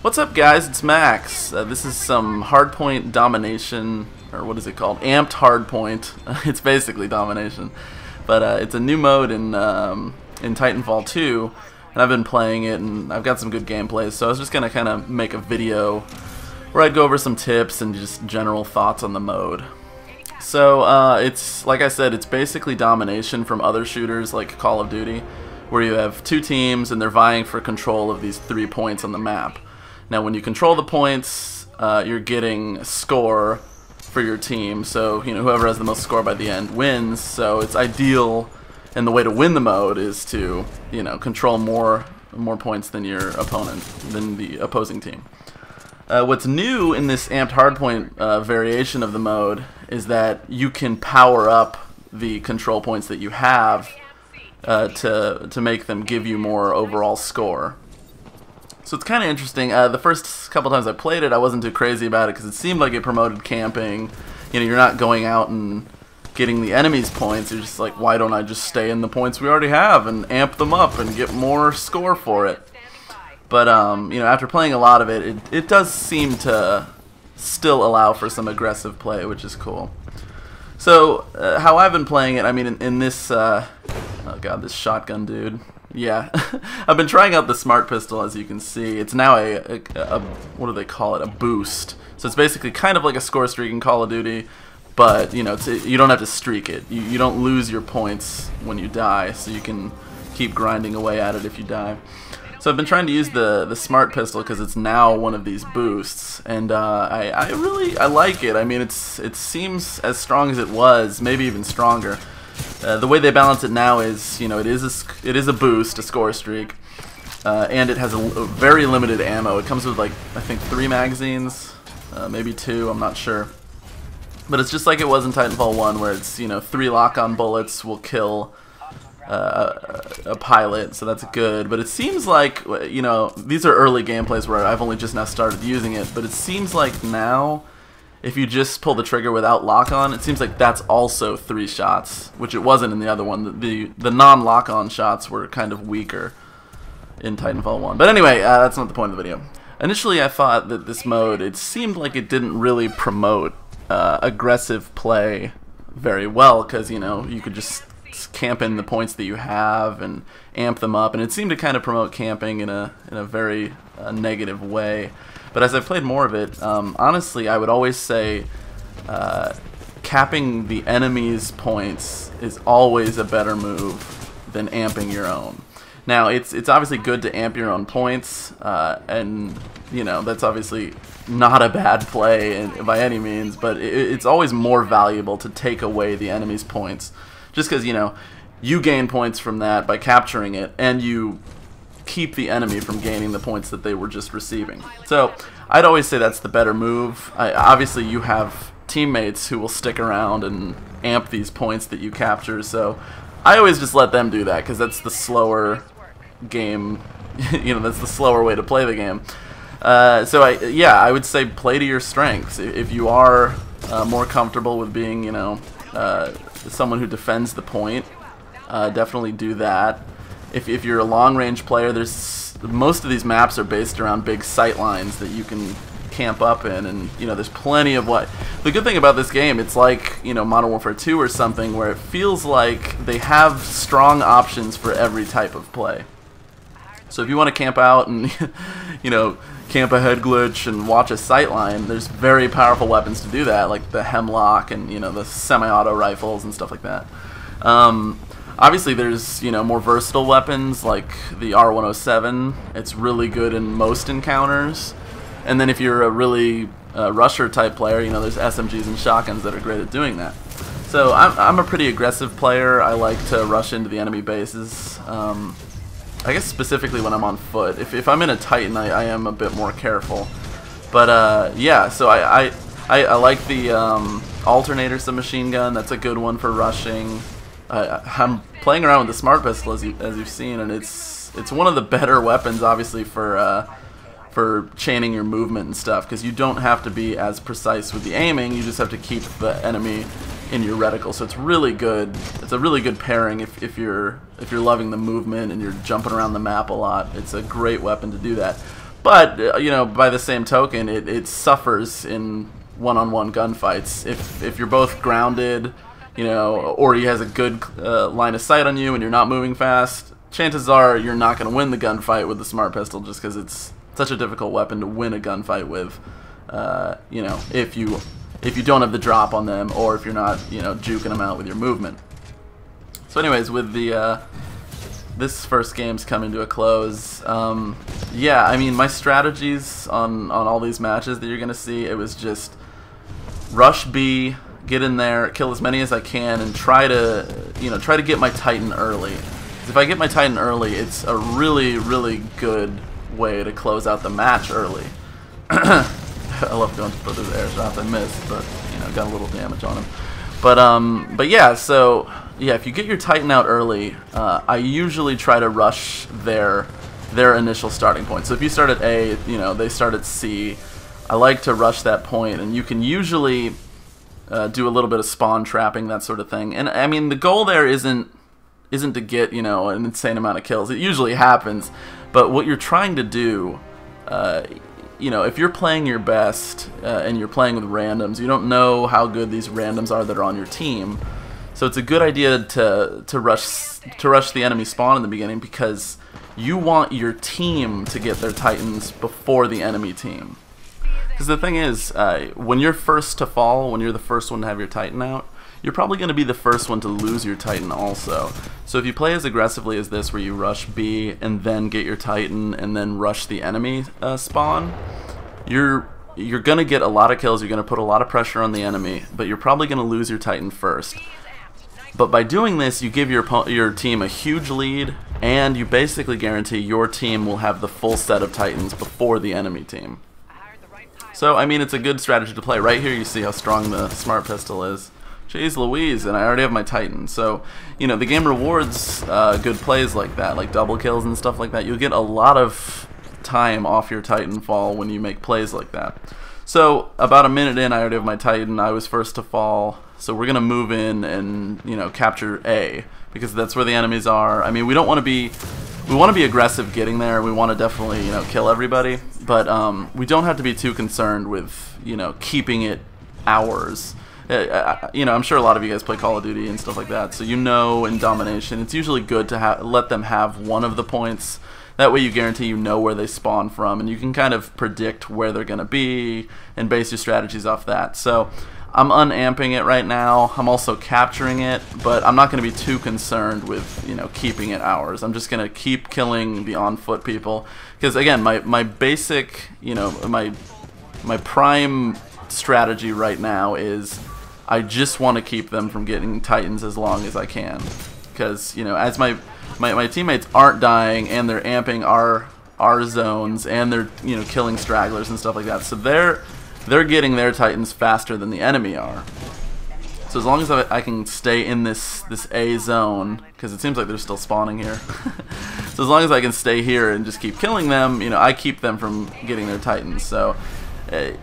What's up, guys? It's Max. This is some hardpoint domination, or what is it called? Amped hardpoint. It's basically domination, but it's a new mode in Titanfall 2, and I've been playing it, and I've got some good gameplays. So I was just gonna kind of make a video where I'd go over some tips and just general thoughts on the mode. So it's, like I said, it's basically domination from other shooters like Call of Duty, where you have two teams and they're vying for control of these 3 points on the map. Now when you control the points, you're getting a score for your team, so whoever has the most score by the end wins. So it's ideal, and the way to win the mode is to control more points than your opponent, than the opposing team. What's new in this amped hardpoint variation of the mode is that you can power up the control points that you have to make them give you more overall score. So it's kind of interesting. The first couple times I played it, I wasn't too crazy about it because it seemed like it promoted camping. You're not going out and getting the enemy's points. You're just like, why don't I just stay in the points we already have and amp them up and get more score for it? But after playing a lot of it, it does seem to still allow for some aggressive play, which is cool. So how I've been playing it, I mean, in this, oh god, this shotgun dude. Yeah, I've been trying out the smart pistol, as you can see. It's now a what do they call it? A boost. So it's basically kind of like a score streak in Call of Duty, but you don't have to streak it. You don't lose your points when you die, so you can keep grinding away at it if you die. So I've been trying to use the smart pistol because it's now one of these boosts, and I like it. I mean, it seems as strong as it was, maybe even stronger. The way they balance it now is, it is a boost, a score streak, and it has a very limited ammo. It comes with like I think 3 magazines, maybe 2. I'm not sure, but it's just like it was in Titanfall 1, where it's 3 lock-on bullets will kill a pilot, so that's good. But it seems like these are early gameplays where I've only just now started using it, but it seems like now, if you just pull the trigger without lock-on, it seems like that's also 3 shots, which it wasn't in the other one. The non-lock-on shots were kind of weaker in Titanfall 1. But anyway, that's not the point of the video. Initially, I thought that this mode, it seemed like it didn't really promote aggressive play very well, because you could just camp in the points that you have and amp them up, and it seemed to kind of promote camping in a very negative way. But as I've played more of it, honestly, I would always say capping the enemy's points is always a better move than amping your own. Now, it's obviously good to amp your own points, and that's obviously not a bad play by any means, but it's always more valuable to take away the enemy's points, just because you gain points from that by capturing it, and you keep the enemy from gaining the points that they were just receiving. So I'd always say that's the better move. Obviously you have teammates who will stick around and amp these points that you capture, so I always just let them do that, because that's the slower game, that's the slower way to play the game. So I would say play to your strengths. If you are more comfortable with being someone who defends the point, definitely do that. If you're a long-range player, most of these maps are based around big sight lines that you can camp up in, and there's plenty of what. The good thing about this game, it's like Modern Warfare 2 or something, where it feels like they have strong options for every type of play. So if you want to camp out and camp a head glitch and watch a sight line, there's very powerful weapons to do that, like the Hemlock and the semi-auto rifles and stuff like that. Obviously, there's more versatile weapons like the R107. It's really good in most encounters. And then if you're a really rusher type player, there's SMGs and shotguns that are great at doing that. So I'm a pretty aggressive player. I like to rush into the enemy bases. I guess specifically when I'm on foot. If I'm in a Titan, I am a bit more careful. But yeah, so I like the alternator submachine gun. That's a good one for rushing. I'm playing around with the smart pistol, as you've seen, and it's one of the better weapons, obviously, for chaining your movement and stuff, because you don't have to be as precise with the aiming. You just have to keep the enemy in your reticle. So it's really good. It's a really good pairing if you're loving the movement and you're jumping around the map a lot. It's a great weapon to do that. But you know, by the same token, it suffers in one-on-one gunfights. If you're both grounded, you know, or he has a good line of sight on you and you're not moving fast, chances are you're not going to win the gunfight with the smart pistol, just because it's such a difficult weapon to win a gunfight with. You know, if you don't have the drop on them, or if you're not, you know, juking them out with your movement. So anyways, with the this first game's coming to a close. Yeah, I mean, my strategies on all these matches that you're gonna see, it was just rush B, get in there, kill as many as I can, and try to get my Titan early. 'Cause if I get my Titan early, it's a really good way to close out the match early. I love going for those air shots. I missed, but you know, got a little damage on him. But yeah, so yeah, if you get your Titan out early, I usually try to rush their initial starting point. So if you start at A, you know, they start at C. I like to rush that point, and you can usually do a little bit of spawn trapping, that sort of thing. And I mean, the goal there isn't to get, you know, an insane amount of kills. It usually happens, but what you're trying to do, you know, if you're playing your best and you're playing with randoms, you don't know how good these randoms are that are on your team. So it's a good idea to rush the enemy spawn in the beginning, because you want your team to get their Titans before the enemy team. Because the thing is, when you're first to fall, when you're the first one to have your Titan out, you're probably going to be the first one to lose your Titan also. So if you play as aggressively as this, where you rush B and then get your Titan and then rush the enemy spawn, you're going to get a lot of kills, you're going to put a lot of pressure on the enemy, but you're probably going to lose your Titan first. But by doing this, you give your team a huge lead, and you basically guarantee your team will have the full set of Titans before the enemy team. So, I mean, it's a good strategy to play. Right here you see how strong the smart pistol is. Jeez Louise, and I already have my Titan. So, you know, the game rewards good plays like that, like double kills and stuff like that. You'll get a lot of time off your Titanfall when you make plays like that. So, about a minute in, I already have my Titan. I was first to fall. So we're going to move in and, you know, capture A, because that's where the enemies are. I mean, we want to be aggressive getting there. We want to definitely, you know, kill everybody. But we don't have to be too concerned with, you know, keeping it ours. You know, I'm sure a lot of you guys play Call of Duty and stuff like that, so you know, in domination, it's usually good to let them have one of the points. That way you guarantee you know where they spawn from, and you can kind of predict where they're going to be and base your strategies off that. So I'm unamping it right now. I'm also capturing it, but I'm not going to be too concerned with, you know, keeping it ours. I'm just going to keep killing the on-foot people, because again, my basic, you know, my prime strategy right now is I just want to keep them from getting Titans as long as I can, because, you know, as my teammates aren't dying and they're amping our zones, and they're, you know, killing stragglers and stuff like that, so they're getting their Titans faster than the enemy are. So as long as I can stay in this A zone, because it seems like they're still spawning here. So as long as I can stay here and just keep killing them, you know, I keep them from getting their Titans. So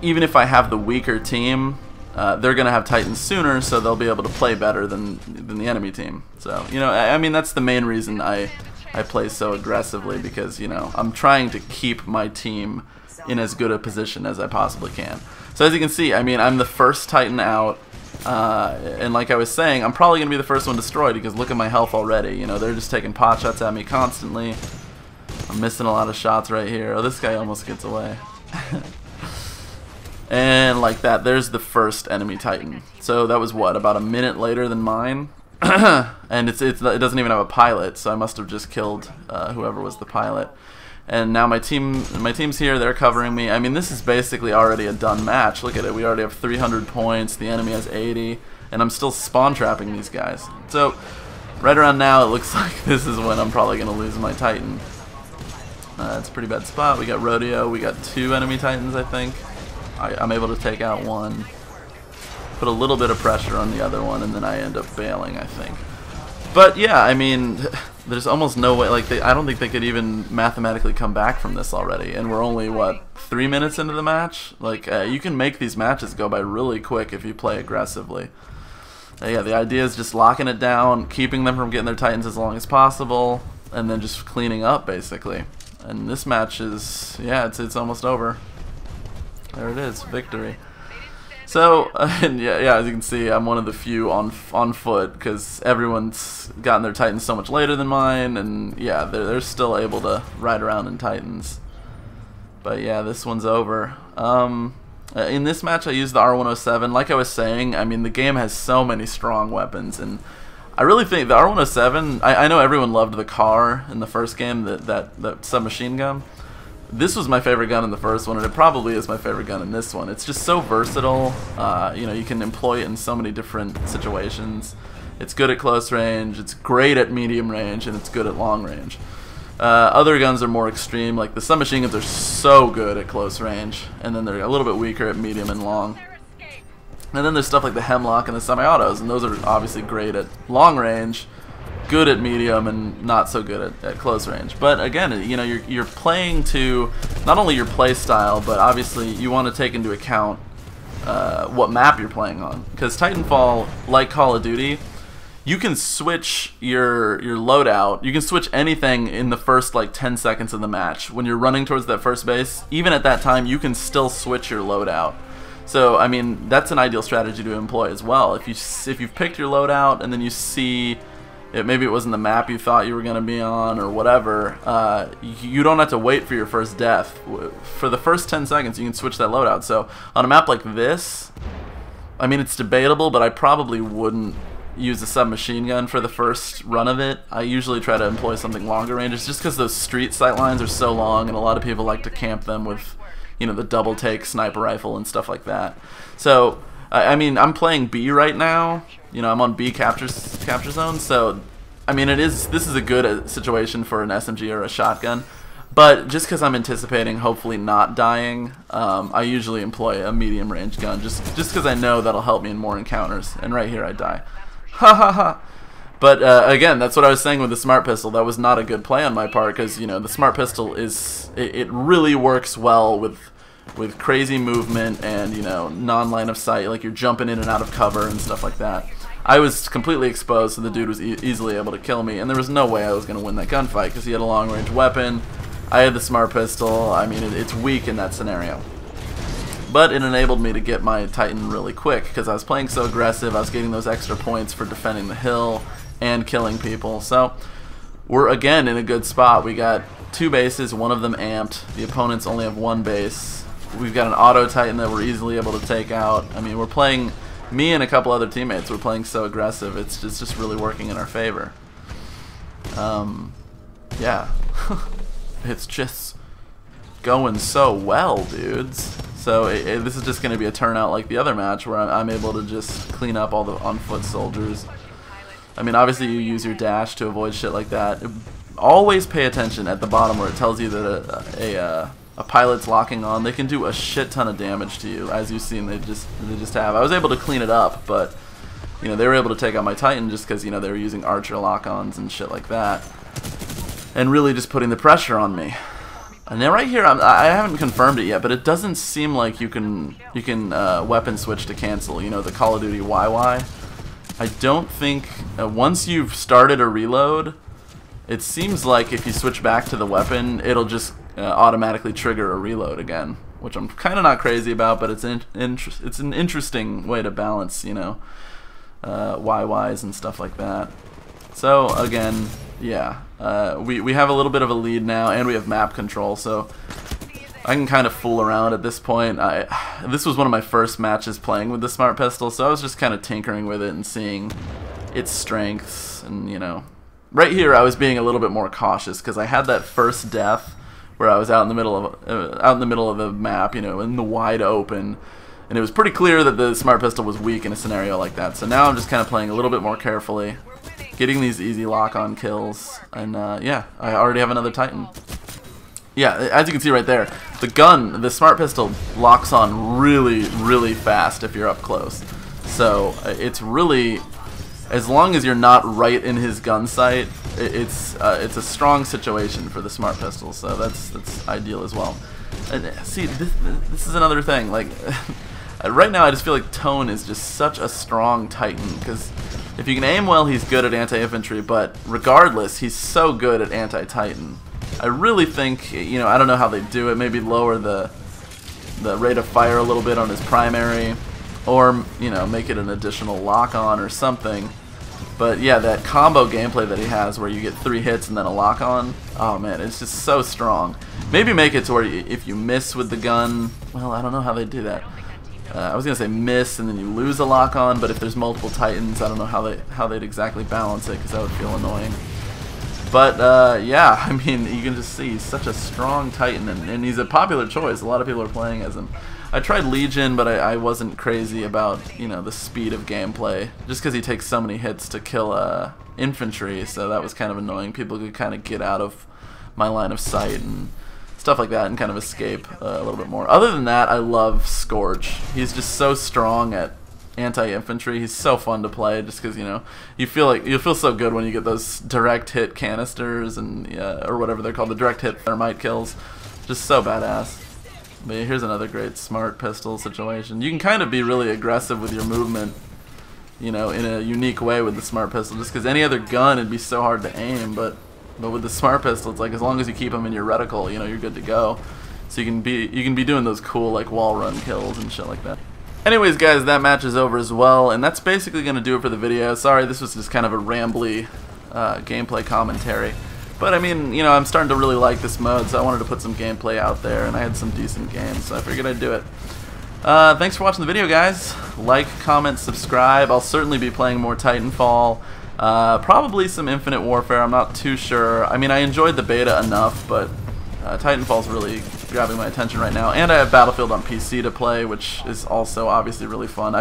even if I have the weaker team, they're going to have Titans sooner, so they'll be able to play better than the enemy team. So, you know, I mean, that's the main reason I play so aggressively, because, you know, I'm trying to keep my team in as good a position as I possibly can. So as you can see, I mean, I'm the first Titan out, and like I was saying, I'm probably going to be the first one destroyed, because look at my health already. You know, they're just taking pot shots at me constantly. I'm missing a lot of shots right here. Oh, this guy almost gets away. And like that, there's the first enemy Titan. So that was, what, about a minute later than mine? And it doesn't even have a pilot, so I must have just killed whoever was the pilot. And now my team's here, they're covering me. I mean, this is basically already a done match. Look at it, we already have 300 points, the enemy has 80, and I'm still spawn trapping these guys. So right around now, it looks like this is when I'm probably going to lose my Titan. It's a pretty bad spot. We got Rodeo, we got 2 enemy Titans, I think. I'm able to take out one, put a little bit of pressure on the other one, and then I end up bailing, I think. But yeah, I mean, there's almost no way, like, I don't think they could even mathematically come back from this already, and we're only, what, 3 minutes into the match? Like, you can make these matches go by really quick if you play aggressively. Yeah, the idea is just locking it down, keeping them from getting their Titans as long as possible, and then just cleaning up, basically. And this match is, yeah, it's almost over. There it is, victory. So, yeah, as you can see, I'm one of the few on foot because everyone's gotten their Titans so much later than mine, and yeah, they're still able to ride around in Titans. But yeah, this one's over. In this match, I used the R107. Like I was saying, I mean, the game has so many strong weapons, and I really think the R107, I know everyone loved the car in the first game, that submachine gun. This was my favorite gun in the first one, and it probably is my favorite gun in this one. It's just so versatile. You know, you can employ it in so many different situations. It's good at close range, it's great at medium range, and it's good at long range. Other guns are more extreme, like the submachine guns are so good at close range, and then they're a little bit weaker at medium and long. And then there's stuff like the Hemlock and the semi-autos, and those are obviously great at long range, good at medium, and not so good at close range. But again, you know, you're playing to not only your play style, but obviously you want to take into account what map you're playing on. Because Titanfall, like Call of Duty, you can switch your loadout. You can switch anything in the first like 10 seconds of the match. When you're running towards that first base, even at that time, you can still switch your loadout. So I mean, that's an ideal strategy to employ as well. If you've picked your loadout and then you see maybe it wasn't the map you thought you were going to be on or whatever, you don't have to wait for your first death. For the first 10 seconds, you can switch that loadout. So on a map like this, I mean, it's debatable, but I probably wouldn't use a submachine gun for the first run of it. I usually try to employ something longer range, just because those street sight lines are so long, and a lot of people like to camp them with, you know, the double take sniper rifle and stuff like that. So I mean, I'm playing B right now. You know, I'm on B capture zone. So I mean, this is a good situation for an SMG or a shotgun. But just because I'm anticipating hopefully not dying, I usually employ a medium range gun, just because I know that'll help me in more encounters. And right here I die. Ha ha ha. But again, that's what I was saying with the smart pistol. That was not a good play on my part, because you know the smart pistol it really works well with crazy movement and, you know, non-line of sight, like you're jumping in and out of cover and stuff like that. I was completely exposed, so the dude was easily able to kill me, and there was no way I was going to win that gunfight because he had a long-range weapon. I had the smart pistol. I mean, it's weak in that scenario. But it enabled me to get my Titan really quick because I was playing so aggressive. I was getting those extra points for defending the hill and killing people. So we're again in a good spot. We got 2 bases, one of them amped. The opponents only have 1 base. We've got an auto Titan that we're easily able to take out. I mean, we're playing, me and a couple other teammates, we're playing so aggressive. It's just really working in our favor. Yeah. It's just going so well, dudes. So this is just going to be a turnout like the other match where I'm able to just clean up all the on-foot soldiers. I mean, obviously you use your dash to avoid shit like that. Always pay attention at the bottom where it tells you that a pilot's locking on. They can do a shit ton of damage to you, as you've seen. They just have. I was able to clean it up, but you know, they were able to take out my Titan just because, you know, they were using Archer lock-ons and shit like that, and really just putting the pressure on me. And then right here, I haven't confirmed it yet, but it doesn't seem like you can weapon switch to cancel. You know, the Call of Duty YY. I don't think once you've started a reload, it seems like if you switch back to the weapon, it'll just automatically trigger a reload again, which I'm kind of not crazy about, but it's an interesting way to balance, you know, YYs and stuff like that. So again, yeah, we have a little bit of a lead now, and we have map control, so I can kind of fool around at this point. This was one of my first matches playing with the smart pistol, so I was just kind of tinkering with it and seeing its strengths, and you know, right here I was being a little bit more cautious because I had that first death where I was out in the middle of the map, you know, in the wide open, and it was pretty clear that the smart pistol was weak in a scenario like that. So now I'm just kind of playing a little bit more carefully, getting these easy lock-on kills, and yeah, I already have another Titan. Yeah, as you can see right there, the smart pistol locks on really, really fast if you're up close. So it's really, as long as you're not right in his gun sight, it's a strong situation for the smart pistol. So that's ideal as well. And see, this is another thing. Like right now, I just feel like Tone is just such a strong Titan, because if you can aim well, he's good at anti-infantry. But regardless, he's so good at anti-Titan. I really think, you know, I don't know how they do it. Maybe lower the rate of fire a little bit on his primary, or, you know, make it an additional lock-on or something. But yeah, that combo gameplay that he has where you get 3 hits and then a lock-on, oh man, it's just so strong. Maybe make it to where if you miss with the gun, well, I don't know how they do that. I was gonna say miss and then you lose a lock-on, but if there's multiple Titans, I don't know how they'd exactly balance it, because that would feel annoying. But yeah, I mean, you can just see he's such a strong Titan, and he's a popular choice. A lot of people are playing as him. I tried Legion, but I wasn't crazy about, you know, the speed of gameplay, just because he takes so many hits to kill infantry, so that was kind of annoying. People could kind of get out of my line of sight and stuff like that and kind of escape a little bit more. Other than that, I love Scorch. He's just so strong at anti-infantry. He's so fun to play, just because, you know, you feel so good when you get those direct hit canisters and or whatever they're called, the direct hit thermite kills. Just so badass. But yeah, here's another great smart pistol situation. You can kind of be really aggressive with your movement, you know, in a unique way with the smart pistol, just because any other gun it'd be so hard to aim, but with the smart pistol it's like as long as you keep them in your reticle, you know, you're good to go. So you can be doing those cool like wall run kills and shit like that. Anyways guys, that match is over as well, and that's basically gonna do it for the video. Sorry, this was just kind of a rambly gameplay commentary. But I mean, you know, I'm starting to really like this mode, so I wanted to put some gameplay out there, and I had some decent games, so I figured I'd do it. Thanks for watching the video, guys. Like, comment, subscribe. I'll certainly be playing more Titanfall. Probably some Infinite Warfare, I'm not too sure. I mean, I enjoyed the beta enough, but Titanfall's really grabbing my attention right now. And I have Battlefield on PC to play, which is also obviously really fun.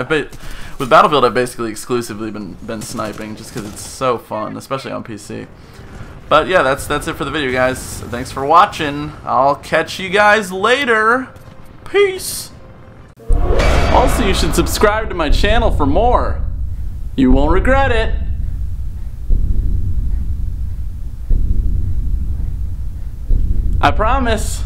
With Battlefield, I've basically exclusively been sniping, just because it's so fun, especially on PC. But yeah, that's it for the video, guys. Thanks for watching. I'll catch you guys later. Peace. Also, you should subscribe to my channel for more. You won't regret it. I promise.